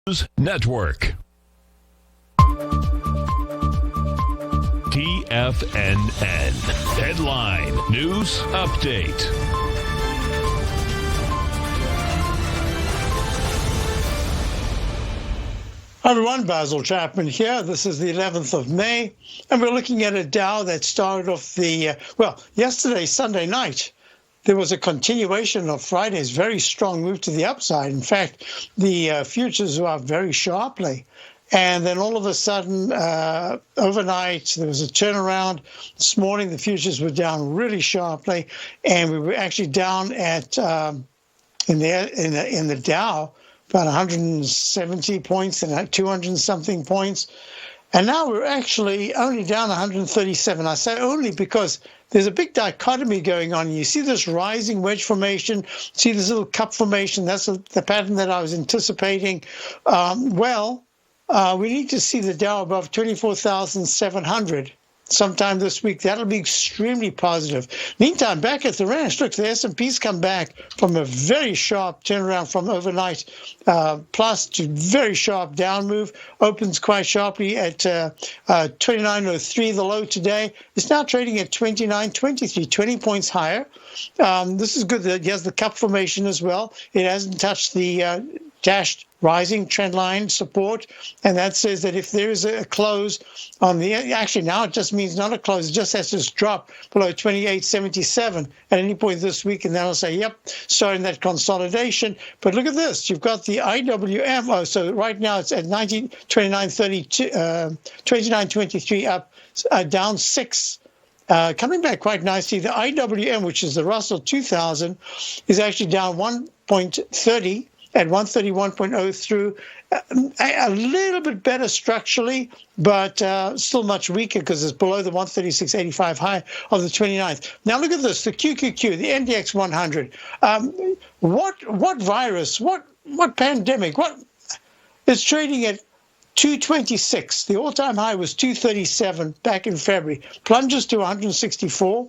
News Network. TFNN. Headline News Update. Hi everyone, Basil Chapman here. This is the 11th of May, and we're looking at a Dow that started off yesterday, Sunday night. There was a continuation of Friday's very strong move to the upside. In fact, the futures were up very sharply. And then all of a sudden, overnight, there was a turnaround. This morning, the futures were down really sharply, and we were actually down at in the Dow about 170 points and 200 something points. And now we're actually only down 137. I say only because there's a big dichotomy going on. You see this rising wedge formation, see this little cup formation. That's the pattern that I was anticipating. We need to see the Dow above 24,700 sometime this week. That'll be extremely positive. Meantime, back at the ranch, look, the S&P's come back from a very sharp turnaround from overnight plus to very sharp down move. Opens quite sharply at 29.03, the low today. It's now trading at 29.23, 20 points higher. This is good. It has the cup formation as well. It hasn't touched the dashed rising trend line support, and that says that if there is a close on actually now it just means not a close, it just has to drop below 28.77 at any point this week, and then I'll say, yep, starting that consolidation. But look at this, you've got the IWM, so right now it's at 29.23 up, down 6. Coming back quite nicely. The IWM, which is the Russell 2000, is actually down 1.30 at 131.0 through. A little bit better structurally, but still much weaker because it's below the 136.85 high of the 29th. Now look at this, the QQQ, the NDX 100. What virus, what pandemic, it's trading at 226. The all-time high was 237 back in February. Plunges to 164,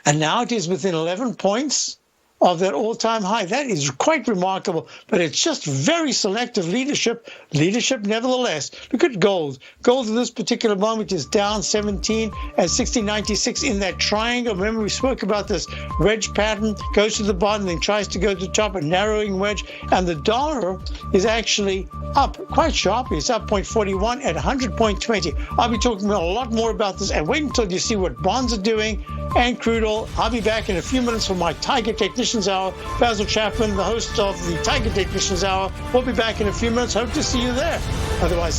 and now it is within 11 points of that all-time high. That is quite remarkable, but it's just very selective leadership nevertheless. Look at gold. Gold at this particular moment is down 17 at 1696 in that triangle. Remember, we spoke about this wedge pattern, goes to the bottom, then tries to go to the top, a narrowing wedge, and the dollar is actually up quite sharply. It's up 0.41 at 100.20. I'll be talking a lot more about this, and wait until you see what bonds are doing and crude oil. I'll be back in a few minutes for my Tiger Technicians Hour. Basil Chapman, the host of the Tiger Technicians Hour, will be back in a few minutes. Hope to see you there. Otherwise,